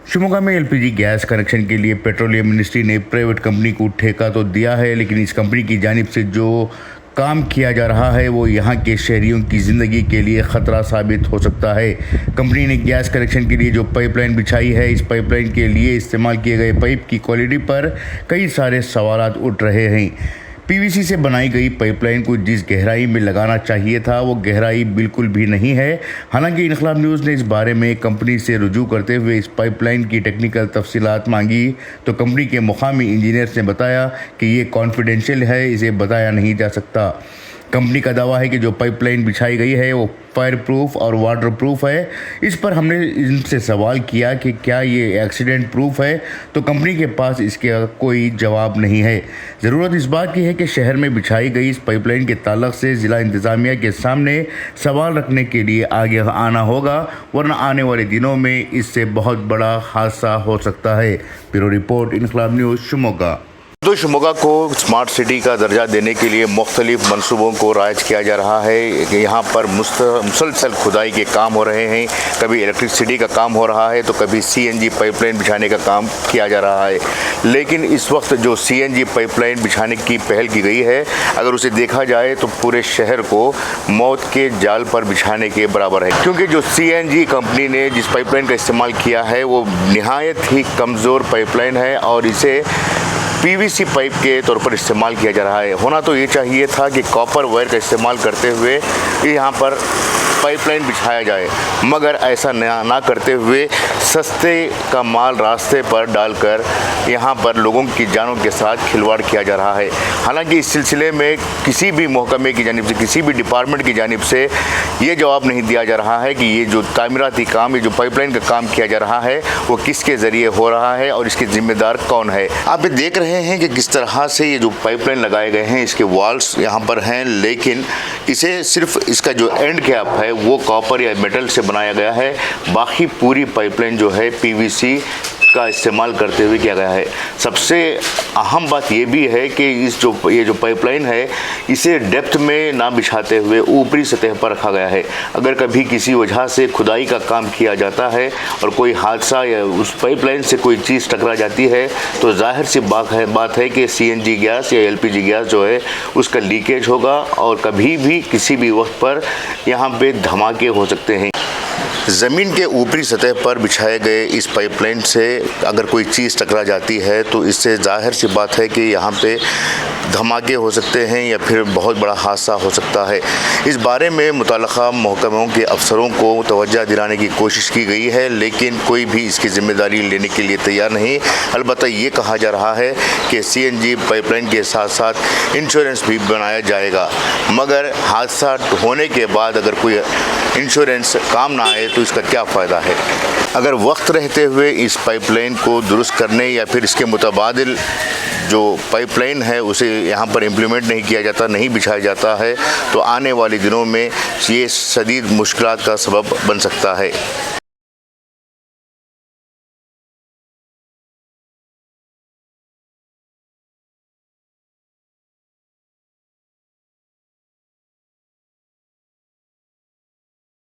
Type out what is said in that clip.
शिमोगा में LPG gas connection के लिए पेट्रोलियम मिनिस्ट्री ने प्राइवेट कंपनी को ठेका तो दिया है, लेकिन इस कंपनी की जानिब से जो काम किया जा रहा है वो यहाँ के शहरियों की ज़िंदगी के लिए ख़तरा साबित हो सकता है। कंपनी ने गैस कनेक्शन के लिए जो पाइपलाइन बिछाई है, इस पाइपलाइन के लिए इस्तेमाल किए गए पाइप की क्वालिटी पर कई सारे सवालात उठ रहे हैं। पीवीसी से बनाई गई पाइपलाइन को जिस गहराई में लगाना चाहिए था वो गहराई बिल्कुल भी नहीं है। हालांकि इनकलाब न्यूज़ ने इस बारे में कंपनी से रुजू करते हुए इस पाइपलाइन की टेक्निकल तफसीलात मांगी तो कंपनी के मुकामी इंजीनियर्स ने बताया कि ये कॉन्फिडेंशियल है, इसे बताया नहीं जा सकता। कंपनी का दावा है कि जो पाइपलाइन बिछाई गई है वो फायर प्रूफ और वाटर प्रूफ है। इस पर हमने इनसे सवाल किया कि क्या ये एक्सीडेंट प्रूफ है, तो कंपनी के पास इसका कोई जवाब नहीं है। ज़रूरत इस बात की है कि शहर में बिछाई गई इस पाइपलाइन के ताल्लुक से ज़िला इंतज़ामिया के सामने सवाल रखने के लिए आगे आना होगा, वरना आने वाले दिनों में इससे बहुत बड़ा हादसा हो सकता है। ब्यूरो रिपोर्ट, इनकलाब न्यूज़, शिमोगा। तो शिमोगा को स्मार्ट सिटी का दर्जा देने के लिए मुख्तलिफ मंसूबों को राइज किया जा रहा है कि यहाँ पर मुसलसल खुदाई के काम हो रहे हैं। कभी इलेक्ट्रिसिटी का काम हो रहा है तो कभी सीएनजी पाइपलाइन बिछाने का काम किया जा रहा है। लेकिन इस वक्त जो सीएनजी पाइपलाइन बिछाने की पहल की गई है, अगर उसे देखा जाए तो पूरे शहर को मौत के जाल पर बिछाने के बराबर है, क्योंकि जो सीएनजी कंपनी ने जिस पाइपलाइन का इस्तेमाल किया है वो नहायत ही कमज़ोर पाइपलाइन है और इसे पीवीसी पाइप के तौर पर इस्तेमाल किया जा रहा है। होना तो ये चाहिए था कि कॉपर वायर का इस्तेमाल करते हुए यहाँ पर पाइपलाइन बिछाया जाए, मगर ऐसा ना करते हुए सस्ते का माल रास्ते पर डालकर यहाँ पर लोगों की जानों के साथ खिलवाड़ किया जा रहा है। हालांकि इस सिलसिले में किसी भी महकमे की जानिब से, किसी भी डिपार्टमेंट की जानिब से ये जवाब नहीं दिया जा रहा है कि ये जो तामीराती काम, ये जो पाइपलाइन का काम किया जा रहा है वो किसके ज़रिए हो रहा है और इसके ज़िम्मेदार कौन है। आप ये देख रहे हैं कि किस तरह से ये जो पाइपलाइन लगाए गए हैं, इसके वॉल्स यहाँ पर हैं, लेकिन इसे सिर्फ इसका जो एंड कैप है वो कॉपर या मेटल से बनाया गया है। बाकी पूरी पाइपलाइन जो है पीवीसी का इस्तेमाल करते हुए किया गया है। सबसे अहम बात ये भी है कि ये जो पाइपलाइन है इसे डेप्थ में ना बिछाते हुए ऊपरी सतह पर रखा गया है। अगर कभी किसी वजह से खुदाई का काम किया जाता है और कोई हादसा या उस पाइपलाइन से कोई चीज़ टकरा जाती है तो जाहिर सी बात है कि सीएनजी गैस या एलपीजी गैस जो है उसका लीकेज होगा और कभी भी किसी भी वक्त पर यहाँ पे धमाके हो सकते हैं। ज़मीन के ऊपरी सतह पर बिछाए गए इस पाइपलाइन से अगर कोई चीज़ टकरा जाती है तो इससे जाहिर सी बात है कि यहाँ पे धमाके हो सकते हैं या फिर बहुत बड़ा हादसा हो सकता है। इस बारे में मुतल्लिक़ा महकमों के अफसरों को तवज्जो दिलाने की कोशिश की गई है, लेकिन कोई भी इसकी ज़िम्मेदारी लेने के लिए तैयार नहीं। अलबत्ता ये कहा जा रहा है कि सीएनजी पाइपलाइन के साथ साथ इंश्योरेंस भी बनाया जाएगा, मगर हादसा होने के बाद अगर कोई इंश्योरेंस काम ना आए तो इसका क्या फ़ायदा है। अगर वक्त रहते हुए इस पाइपलाइन को दुरुस्त करने या फिर इसके मुतबादिल जो पाइपलाइन है उसे यहाँ पर इम्प्लीमेंट नहीं किया जाता, नहीं बिछाया जाता है, तो आने वाले दिनों में ये शदीद मुश्किलात का सबब बन सकता है।